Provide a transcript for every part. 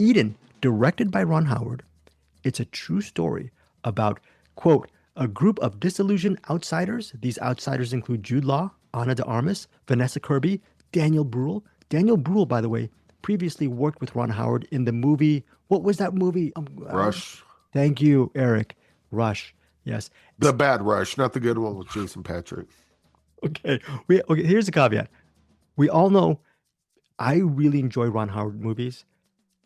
Eden, directed by Ron Howard. It's a true story about, quote, a group of disillusioned outsiders. These outsiders include Jude Law, Ana de Armas, Vanessa Kirby, Daniel Bruhl. Daniel Bruhl, by the way, previously worked with Ron Howard in the movie. What was that movie? Rush. Thank you, Eric. Rush. Yes. The bad Rush, not the good one with Jason Patrick. Okay. Okay. Here's the caveat. We all know I really enjoy Ron Howard movies.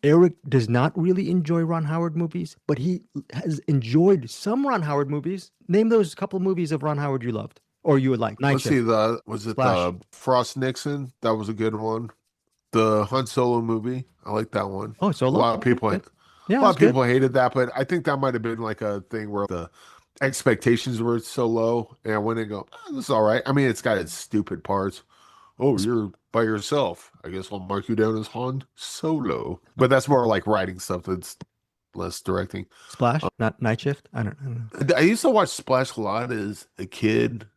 Eric does not really enjoy Ron Howard movies, but he has enjoyed some Ron Howard movies. Name those couple of movies of Ron Howard you loved or you would like. Night Let's see, Shift, the was it Splash. the Frost Nixon? That was a good one. The Han Solo movie. I like that one. Oh, A Solo. lot of Okay, people good. a Yeah, lot that's of good. people hated that, but I think that might have been like a thing where the expectations were so low and I went and go, oh, this is all right. I mean, it's got its stupid parts. Oh, you're by yourself. I guess I'll mark you down as Han Solo. But that's more like writing stuff that's less directing. Splash, not Night Shift. I don't know. I used to watch Splash a lot as a kid.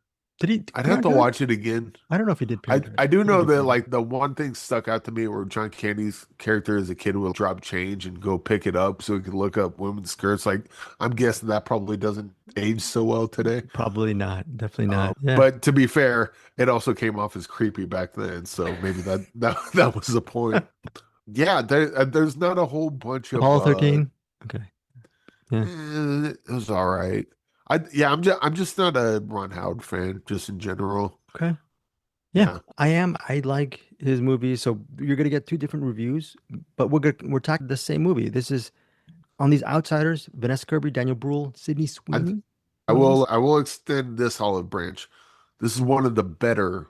Did he I'd have to Parenthood? watch it again. I don't know if he did I Parenthood. I do He didn't know do that Parenthood. like the one thing stuck out to me where John Candy's character as a kid will drop change and go pick it up so he can look up women's skirts. Like I'm guessing that probably doesn't age so well today. Probably not. Definitely not. Yeah. But to be fair, it also came off as creepy back then, so maybe that was the point. Yeah, there's not a whole bunch of Apollo 13. Okay. Yeah. it was all right. I'm just not a Ron Howard fan, just in general. Okay. Yeah, Yeah. I am. I like his movies. So you're gonna get two different reviews, but we're talking the same movie. This is on these outsiders: Vanessa Kirby, Daniel Bruhl, Sydney I Sweeney I movies. will extend this olive branch. This is one of the better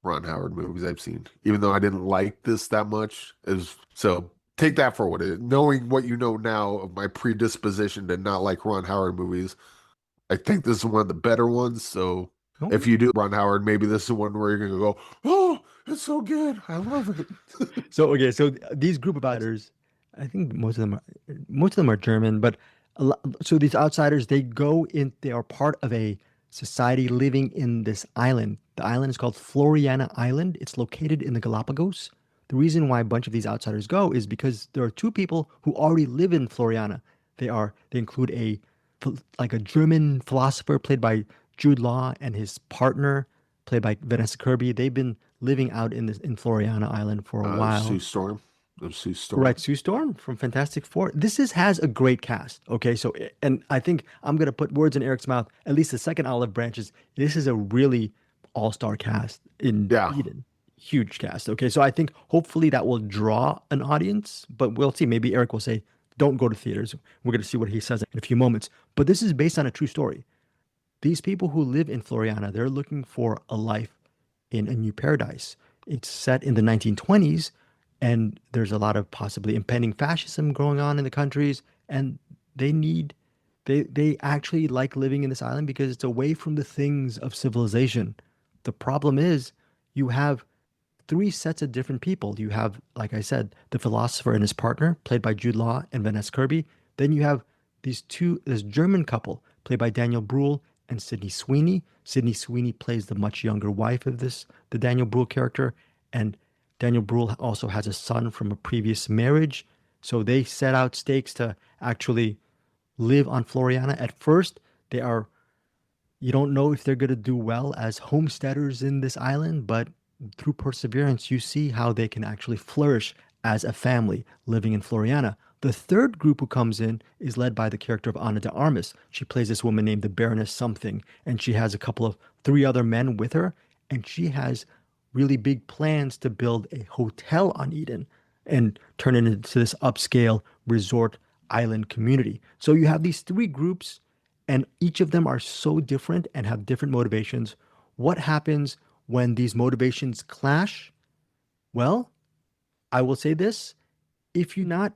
Ron Howard movies I've seen, even though I didn't like this that much. Is so take that for what it is. Knowing what you know now of my predisposition to not like Ron Howard movies, I think this is one of the better ones. So Okay. if you do Ron Howard, maybe this is one where you're gonna go, oh, it's so good. I love it. So these group of outsiders, I think most of them are German, but so these outsiders they go in. They are part of a society living in this island. The island is called Floriana Island. It's located in the Galapagos. The reason why a bunch of these outsiders go is because there are two people who already live in Floriana. They include like a German philosopher played by Jude Law and his partner played by Vanessa Kirby. They've been living out in Floriana Island for a Sue while. Storm. Sue Storm. Right, Sue Storm from Fantastic Four. Has a great cast. Okay, so and I think I'm gonna put words in Eric's mouth. At least the second olive branches. This is a really all-star cast in Yeah. Eden. Huge cast. Okay, so I think hopefully that will draw an audience, but we'll see. Maybe Eric will say, "Don't go to theaters." We're gonna see what he says in a few moments. But this is based on a true story. These people who live in Floriana, they're looking for a life in a new paradise. It's set in the 1920s, and there's a lot of possibly impending fascism going on in the countries, and they need they actually like living in this island because it's away from the things of civilization. The problem is you have three sets of different people. You have, like I said, the philosopher and his partner, played by Jude Law and Vanessa Kirby. Then you have this German couple, played by Daniel Bruhl and Sydney Sweeney. Sydney Sweeney plays the much younger wife of the Daniel Bruhl character. And Daniel Bruhl also has a son from a previous marriage. So they set out stakes to actually live on Floriana. At first, they are you don't know if they're going to do well as homesteaders in this island, but through perseverance, you see how they can actually flourish as a family living in Floriana. The third group who comes in is led by the character of Ana de Armas. She plays this woman named the Baroness something, and she has a couple of three other men with her, and she has really big plans to build a hotel on Eden and turn it into this upscale resort island community. So you have these three groups and each of them are so different and have different motivations. What happens when these motivations clash? Well, I will say this: if you not,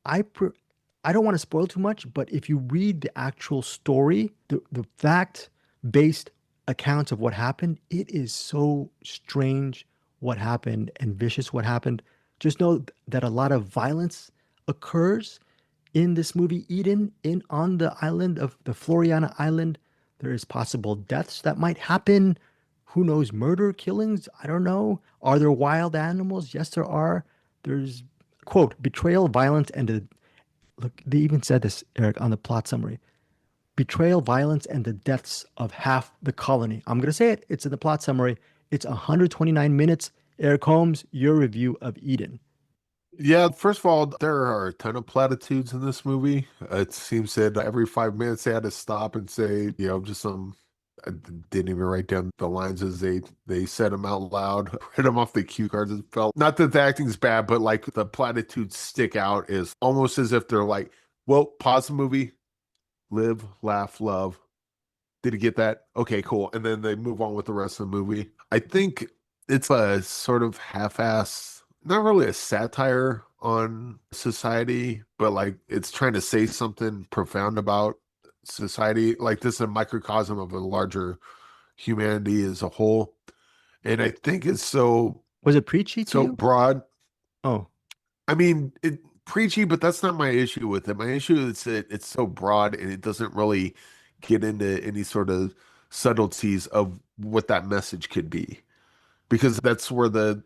I pr- I don't want to spoil too much, but if you read the actual story, the fact-based accounts of what happened, it is so strange what happened and vicious what happened. Just know that a lot of violence occurs in this movie Eden in on the island of the Floriana Island. There is possible deaths that might happen. Who knows? Murder, killings? I don't know. Are there wild animals? Yes, there are. There's quote, betrayal, violence, and the look, they even said this, Eric, on the plot summary. Betrayal, violence, and the deaths of half the colony. I'm gonna say it, it's in the plot summary. It's 129 minutes. Eric Holmes, your review of Eden. Yeah, first of all, there are a ton of platitudes in this movie. It seems that every 5 minutes they had to stop and say, just some. I didn't even write down the lines as they said them out loud, read them off the cue cards. It felt not that the acting's bad, but like the platitudes stick out is almost as if they're like, well, pause the movie, live, laugh, love. Did you get that? Okay, cool. And then they move on with the rest of the movie. I think it's a sort of half-ass, not really a satire on society, but like it's trying to say something profound about society. Like this is a microcosm of a larger humanity as a whole. And I think it's Was it preachy to so you? broad. Oh, I mean, it preachy, but that's not my issue with it. My issue is that it's so broad and it doesn't really get into any sort of subtleties of what that message could be. Because that's where the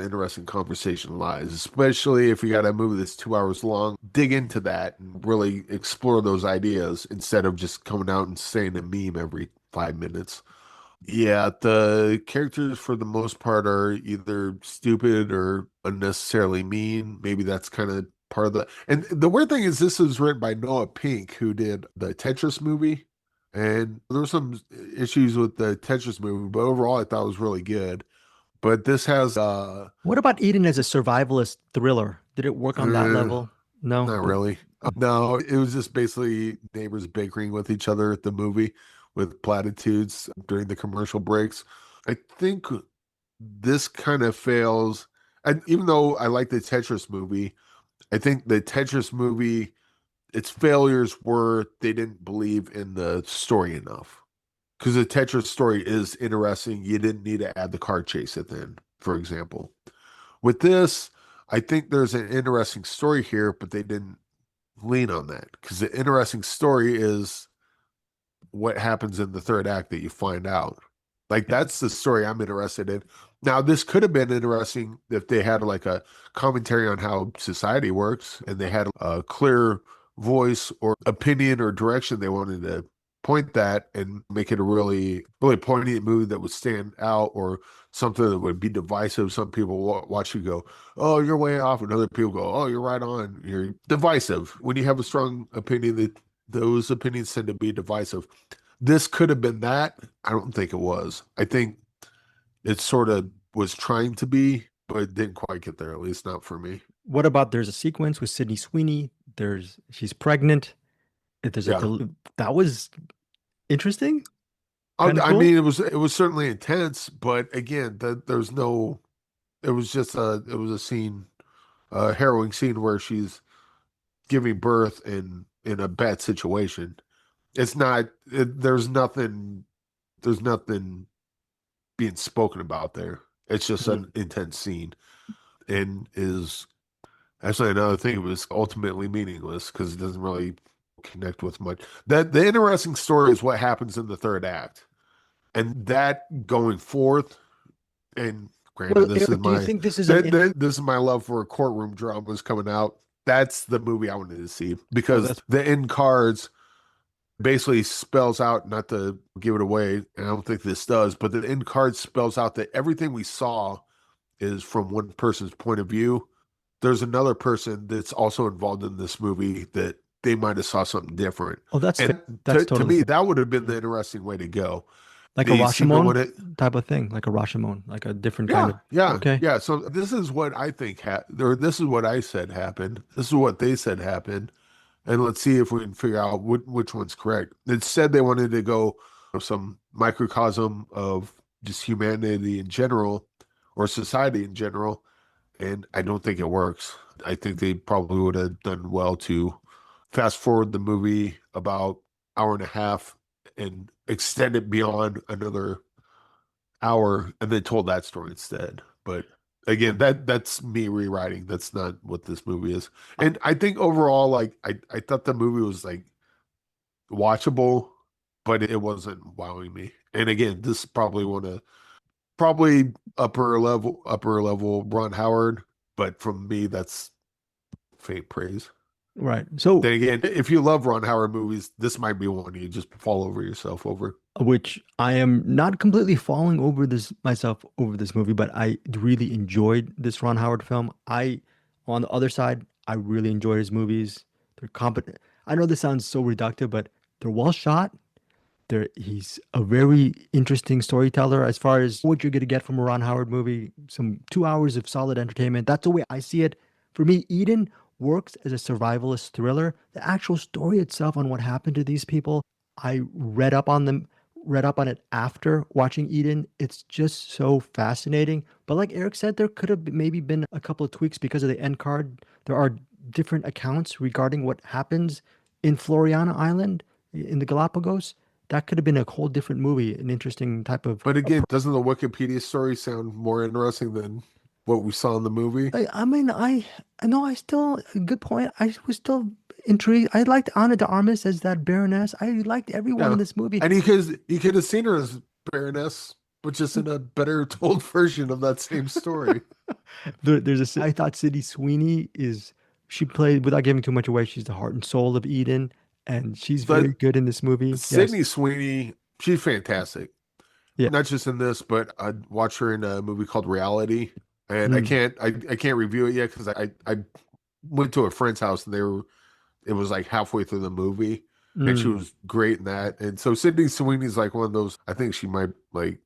interesting conversation lies, especially if you got a movie that's 2 hours long. Dig into that and really explore those ideas instead of just coming out and saying a meme every 5 minutes. Yeah, the characters for the most part are either stupid or unnecessarily mean. Maybe that's kind of part of the. And the weird thing is, this was written by Noah Pink, who did the Tetris movie. And there were some issues with the Tetris movie, but overall, I thought it was really good. But this has, what about Eden as a survivalist thriller? Did it work on that uh, level? No. not really. No, it was just basically neighbors bickering with each other at the movie with platitudes during the commercial breaks. I think this kind of fails. And even though I like the Tetris movie, I think the Tetris movie, its failures were they didn't believe in the story enough. Because the Tetris story is interesting. You didn't need to add the car chase at the end, for example. With this, I think there's an interesting story here, but they didn't lean on that because the interesting story is what happens in the third act that you find out. Like that's the story I'm interested in. Now, this could have been interesting if they had like a commentary on how society works and they had a clear voice or opinion or direction they wanted to point that and make it a really, really poignant movie that would stand out or something that would be divisive. Some people watch you go, "Oh, you're way off," and other people go, "Oh, you're right on." You're divisive. When you have a strong opinion, that those opinions tend to be divisive. This could have been that. I don't think it was. I think it sort of was trying to be, but it didn't quite get there, at least not for me. What about there's a sequence with Sydney Sweeney? There's she's pregnant. There's a Yeah. that was interesting, I, kind of I cool. mean, it was certainly intense, but again, there's no. It was a scene, a harrowing scene where she's giving birth in a bad situation. It's not. There's nothing being spoken about there. It's just Mhm. an intense scene and is actually another thing. It was ultimately meaningless because it doesn't really connect with much. That the interesting story is what happens in the third act, and that going forth. And granted, Well, this is Eric, do you my think this is this is my love for courtroom dramas coming out. That's the movie I wanted to see oh, because that's the end cards basically spells out, not to give it away, and I don't think this does, but the end card spells out that everything we saw is from one person's point of view. There's another person that's also involved in this movie that they might have saw something different. oh, that's fair. And That's to totally me, fair. that would have been the Mhm. interesting way to go. Like a The secret Rashomon one, it, type of thing, like a Rashomon, like a different kind yeah, of. yeah, Okay. yeah. So this is what I think or this is what I said happened. This is what they said happened. And let's see if we can figure out which one's correct. It said they wanted to go some microcosm of just humanity in general or society in general, and I don't think it works. I think they probably would have done well to fast forward the movie about hour and a half and extend it beyond another hour and then told that story instead. But again, that's me rewriting. That's not what this movie is. And I think overall, like I thought the movie was like watchable, but it wasn't wowing me. And again, this is probably one of probably upper level Ron Howard, but from me, that's faint praise. Right. So, Then again, if you love Ron Howard movies, this might be one you just fall over yourself over. which I am not completely falling over this myself over this movie, but I really enjoyed this Ron Howard film. On the other side, I really enjoy his movies. They're competent. I know this sounds so reductive, but they're well shot. He's a very interesting storyteller as far as what you're going to get from a Ron Howard movie. Some 2 hours of solid entertainment. That's the way I see it. For me, Eden works as a survivalist thriller. The actual story itself on what happened to these people, I read up on it after watching Eden. It's just so fascinating. But like Eric said, there could have maybe been a couple of tweaks because of the end card. There are different accounts regarding what happens in Floriana Island in the Galapagos. That could have been a whole different movie, an interesting type of. But again, doesn't the Wikipedia story sound more interesting than what we saw in the movie? I mean, I know I still, good point. I was still intrigued. I liked Ana de Armas as that Baroness. I liked everyone Yeah. in this movie. And you could have seen her as Baroness, but just in a better told version of that same story. I thought Sydney Sweeney she played, without giving too much away, she's the heart and soul of Eden, and she's But very good in this movie. Sydney Yes. Sweeney, she's fantastic. Yeah. Not just in this, but I watched her in a movie called Reality, and I can't review it yet because I went to a friend's house and it was like halfway through the movie, and she was great in that. And so Sydney Sweeney's like one of those. I think she might like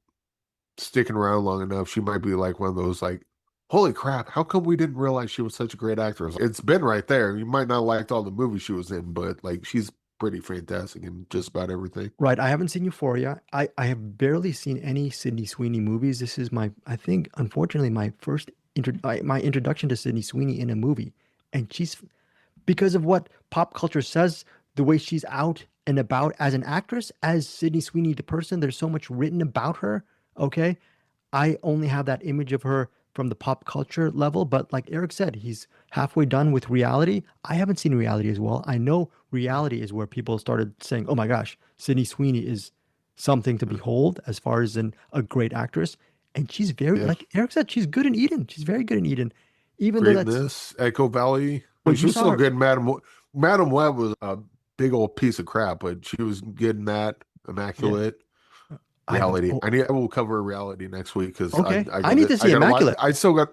sticking around long enough. She might be like one of those like, holy crap, how come we didn't realize she was such a great actress? It's been right there. You might not liked all the movies she was in, but like she's pretty fantastic in just about everything. Right. I haven't seen Euphoria. I have barely seen any Sydney Sweeney movies. This is I think, unfortunately, my introduction to Sydney Sweeney in a movie. And because of what pop culture says, the way she's out and about as an actress, as Sydney Sweeney, the person, there's so much written about her. Okay. I only have that image of her from the pop culture level. But like Eric said, he's halfway done with Reality. I haven't seen Reality as well. I know Reality is where people started saying, oh my gosh, Sydney Sweeney is something to behold as far as a great actress. And she's like Eric said, she's good in Eden. She's very good in Eden. Even Great though in that's this Echo Valley. Well, She you was saw still her. good in Madam Web was a big old piece of crap, but she was good in that. Yeah, Immaculate. I haven't. Reality. Oh, I will cover Reality next week because okay. I I got need to see I got a lot. Immaculate. I still got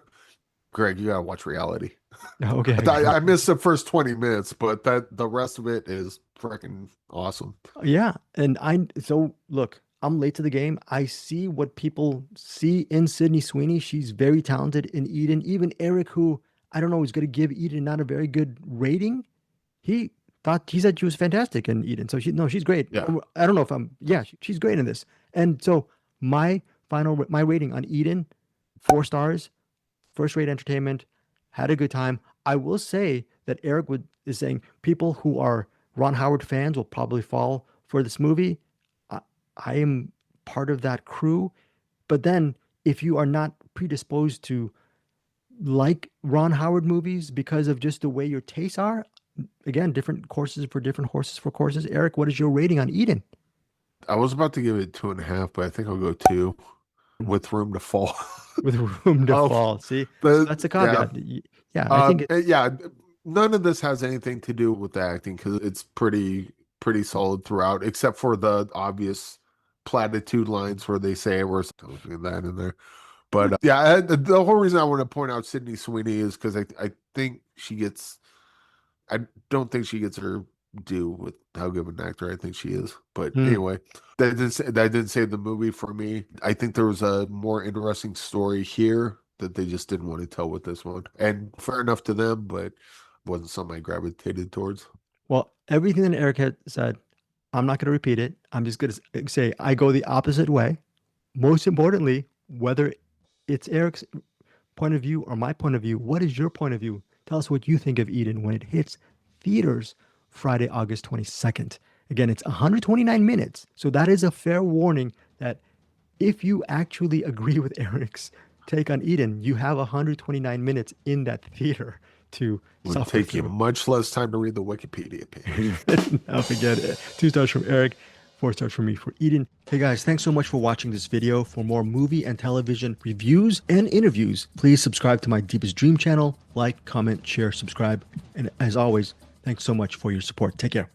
Greg. You gotta watch Reality. Okay. I missed the first 20 minutes, but the rest of it is freaking awesome. Yeah. So look, I'm late to the game. I see what people see in Sydney Sweeney. She's very talented in Eden. Even Eric, who I don't know is going to give Eden not a very good rating, he he said she was fantastic in Eden. So no, she's great. Yeah. I don't know if yeah, she's great in this. And so my rating on Eden, 4 stars, first rate entertainment, had a good time. I will say that is saying people who are Ron Howard fans will probably fall for this movie. I, I am part of that crew. But then if you are not predisposed to like Ron Howard movies because of just the way your tastes are, again, different courses for different horses for courses. Eric, what is your rating on Eden? I was about to give it 2.5, but I think I'll go 2 with room to fall. With room to Oh, fall. See, so that's a caveat. Yeah, I think yeah, none of this has anything to do with the acting because it's pretty solid throughout, except for the obvious platitude lines where they say we're something that in there. But yeah, the whole reason I want to point out Sydney Sweeney is because I think I don't think she gets her due with how good of an actor I think she is. But anyway, that didn't save the movie for me. I think there was a more interesting story here that they just didn't want to tell with this one. And fair enough to them, but wasn't something I gravitated towards. Well, everything that Eric had said, I'm not going to repeat it. I'm just going to say I go the opposite way. Most importantly, whether it's Eric's point of view or my point of view, what is your point of view? Tell us what you think of Eden when it hits theaters Friday, August 22nd. Again, it's 129 minutes. So that is a fair warning that if you actually agree with Eric's take on Eden, you have 129 minutes in that theater to It'll take you much less time to read the Wikipedia page. Now forget it. 2 stars from Eric. 4 stars for me for Eden. Hey guys, thanks so much for watching this video. For more movie and television reviews and interviews, please subscribe to my Deepest Dream channel. Like, comment, share, subscribe. And as always, thanks so much for your support. Take care.